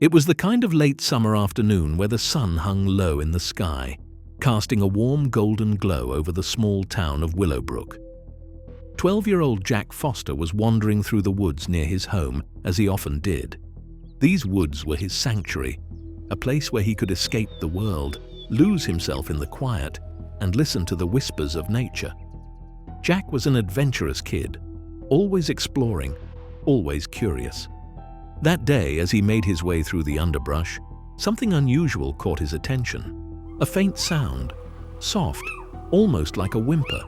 It was the kind of late summer afternoon where the sun hung low in the sky, casting a warm golden glow over the small town of Willowbrook. 12-year-old Jack Foster was wandering through the woods near his home, as he often did. These woods were his sanctuary, a place where he could escape the world, lose himself in the quiet, and listen to the whispers of nature. Jack was an adventurous kid, always exploring, always curious. That day, as he made his way through the underbrush, something unusual caught his attention. A faint sound, soft, almost like a whimper.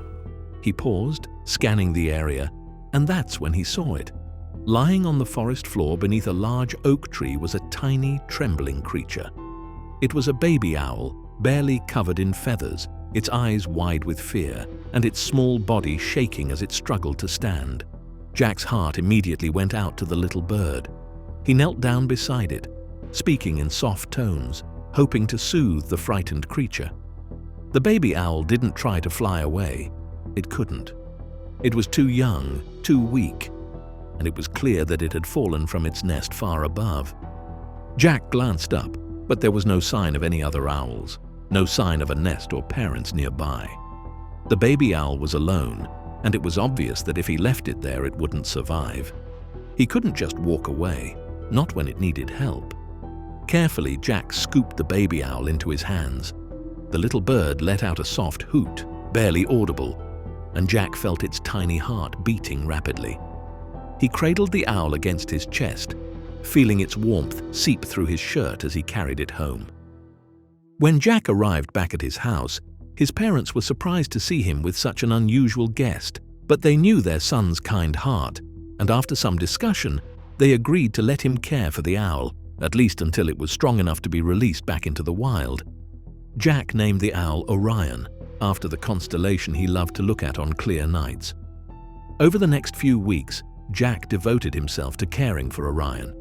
He paused, scanning the area, and that's when he saw it. Lying on the forest floor beneath a large oak tree was a tiny, trembling creature. It was a baby owl, barely covered in feathers, its eyes wide with fear, and its small body shaking as it struggled to stand. Jack's heart immediately went out to the little bird. He knelt down beside it, speaking in soft tones, hoping to soothe the frightened creature. The baby owl didn't try to fly away. It couldn't. It was too young, too weak, and it was clear that it had fallen from its nest far above. Jack glanced up, but there was no sign of any other owls, no sign of a nest or parents nearby. The baby owl was alone, and it was obvious that if he left it there, it wouldn't survive. He couldn't just walk away, not when it needed help. Carefully, Jack scooped the baby owl into his hands. The little bird let out a soft hoot, barely audible, and Jack felt its tiny heart beating rapidly. He cradled the owl against his chest, feeling its warmth seep through his shirt as he carried it home. When Jack arrived back at his house, his parents were surprised to see him with such an unusual guest, but they knew their son's kind heart, and after some discussion, they agreed to let him care for the owl, at least until it was strong enough to be released back into the wild. Jack named the owl Orion, after the constellation he loved to look at on clear nights. Over the next few weeks, Jack devoted himself to caring for Orion.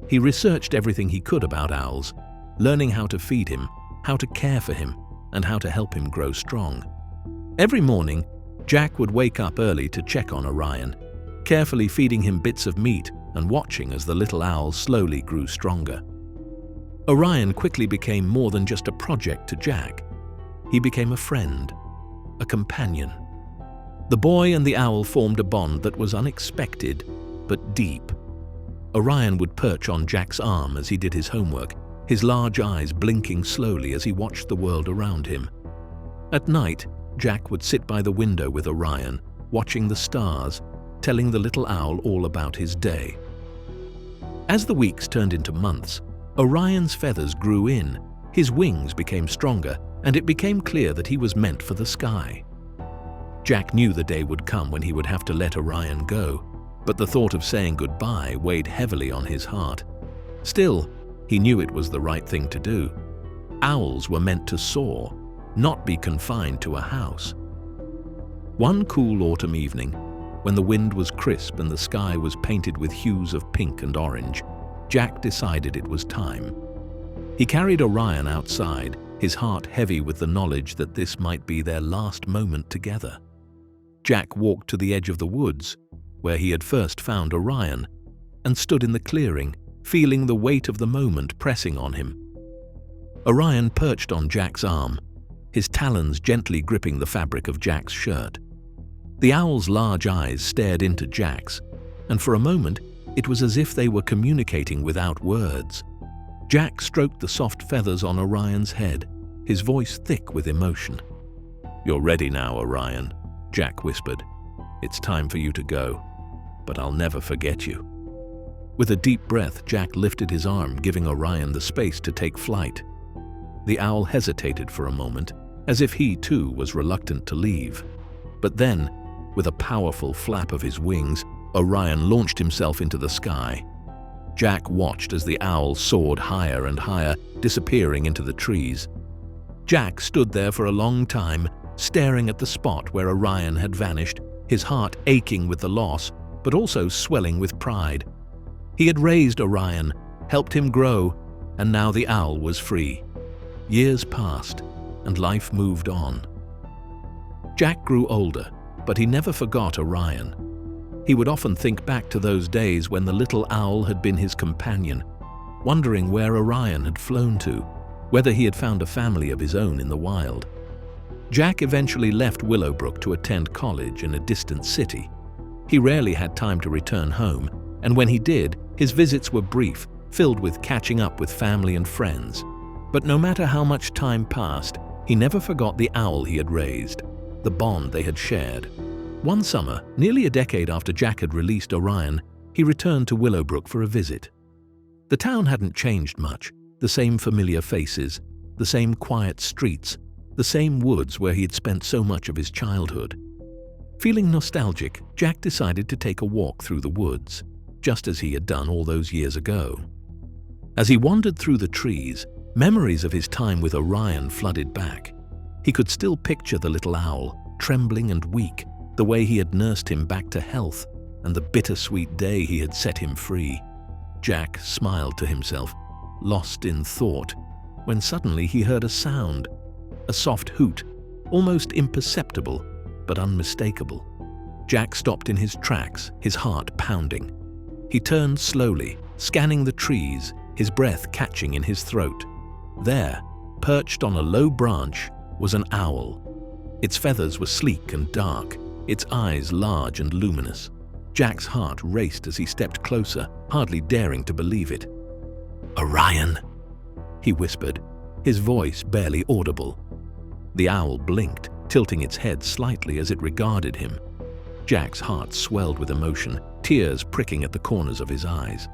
He researched everything he could about owls, learning how to feed him, how to care for him, and how to help him grow strong. Every morning, Jack would wake up early to check on Orion, carefully feeding him bits of meat and watching as the little owl slowly grew stronger. Orion quickly became more than just a project to Jack. He became a friend, a companion. The boy and the owl formed a bond that was unexpected, but deep. Orion would perch on Jack's arm as he did his homework, his large eyes blinking slowly as he watched the world around him. At night, Jack would sit by the window with Orion, watching the stars, telling the little owl all about his day. As the weeks turned into months, Orion's feathers grew in, his wings became stronger, and it became clear that he was meant for the sky. Jack knew the day would come when he would have to let Orion go, but the thought of saying goodbye weighed heavily on his heart. Still, he knew it was the right thing to do. Owls were meant to soar, not be confined to a house. One cool autumn evening, when the wind was crisp and the sky was painted with hues of pink and orange, Jack decided it was time. He carried Orion outside, his heart heavy with the knowledge that this might be their last moment together. Jack walked to the edge of the woods, where he had first found Orion, and stood in the clearing, feeling the weight of the moment pressing on him. Orion perched on Jack's arm, his talons gently gripping the fabric of Jack's shirt. The owl's large eyes stared into Jack's, and for a moment, it was as if they were communicating without words. Jack stroked the soft feathers on Orion's head, his voice thick with emotion. "You're ready now, Orion," Jack whispered. "It's time for you to go, but I'll never forget you." With a deep breath, Jack lifted his arm, giving Orion the space to take flight. The owl hesitated for a moment, as if he too was reluctant to leave. But then, with a powerful flap of his wings, Orion launched himself into the sky. Jack watched as the owl soared higher and higher, disappearing into the trees. Jack stood there for a long time, staring at the spot where Orion had vanished, his heart aching with the loss, but also swelling with pride. He had raised Orion, helped him grow, and now the owl was free. Years passed, and life moved on. Jack grew older, but he never forgot Orion. He would often think back to those days when the little owl had been his companion, wondering where Orion had flown to, whether he had found a family of his own in the wild. Jack eventually left Willowbrook to attend college in a distant city. He rarely had time to return home, and when he did, his visits were brief, filled with catching up with family and friends. But no matter how much time passed, he never forgot the owl he had raised, the bond they had shared. One summer, nearly a decade after Jack had released Orion, he returned to Willowbrook for a visit. The town hadn't changed much, the same familiar faces, the same quiet streets, the same woods where he had spent so much of his childhood. Feeling nostalgic, Jack decided to take a walk through the woods, just as he had done all those years ago. As he wandered through the trees, memories of his time with Orion flooded back. He could still picture the little owl, trembling and weak, the way he had nursed him back to health, and the bittersweet day he had set him free. Jack smiled to himself, lost in thought, when suddenly he heard a sound, a soft hoot, almost imperceptible, but unmistakable. Jack stopped in his tracks, his heart pounding. He turned slowly, scanning the trees, his breath catching in his throat. There, perched on a low branch, was an owl. Its feathers were sleek and dark, its eyes large and luminous. Jack's heart raced as he stepped closer, hardly daring to believe it. "Orion," he whispered, his voice barely audible. The owl blinked, tilting its head slightly as it regarded him. Jack's heart swelled with emotion, tears pricking at the corners of his eyes.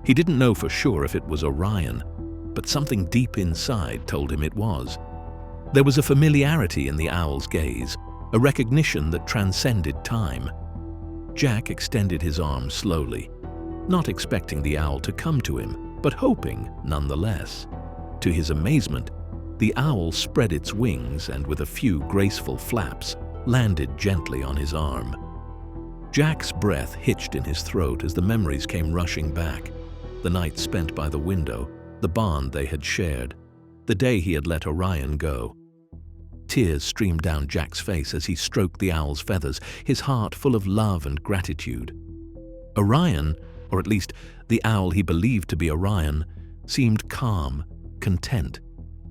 He didn't know for sure if it was Orion, but something deep inside told him it was. There was a familiarity in the owl's gaze, a recognition that transcended time. Jack extended his arm slowly, not expecting the owl to come to him, but hoping nonetheless. To his amazement, the owl spread its wings and with a few graceful flaps, landed gently on his arm. Jack's breath hitched in his throat as the memories came rushing back. The night spent by the window, the bond they had shared, the day he had let Orion go. Tears streamed down Jack's face as he stroked the owl's feathers, his heart full of love and gratitude. Orion, or at least the owl he believed to be Orion, seemed calm, content,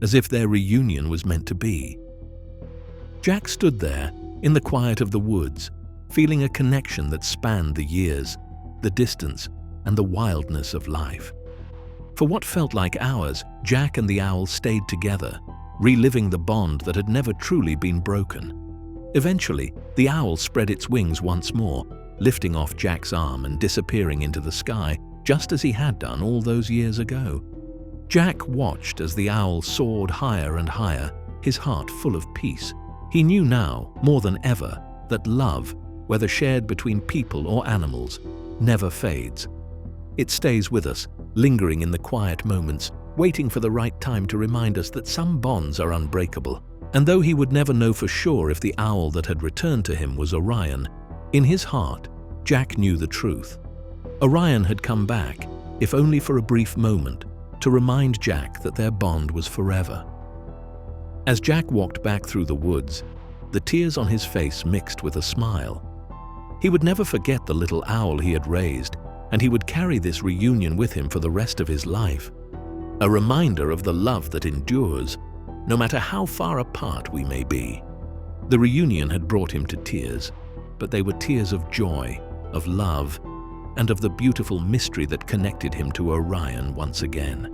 as if their reunion was meant to be. Jack stood there, in the quiet of the woods, feeling a connection that spanned the years, the distance, and the wildness of life. For what felt like hours, Jack and the owl stayed together, reliving the bond that had never truly been broken. Eventually, the owl spread its wings once more, lifting off Jack's arm and disappearing into the sky, just as he had done all those years ago. Jack watched as the owl soared higher and higher, his heart full of peace. He knew now, more than ever, that love, whether shared between people or animals, never fades. It stays with us, lingering in the quiet moments, waiting for the right time to remind us that some bonds are unbreakable. And though he would never know for sure if the owl that had returned to him was Orion, in his heart, Jack knew the truth. Orion had come back, if only for a brief moment, to remind Jack that their bond was forever. As Jack walked back through the woods, the tears on his face mixed with a smile. He would never forget the little owl he had raised, and he would carry this reunion with him for the rest of his life. A reminder of the love that endures, no matter how far apart we may be. The reunion had brought him to tears, but they were tears of joy, of love, and of the beautiful mystery that connected him to Orion once again.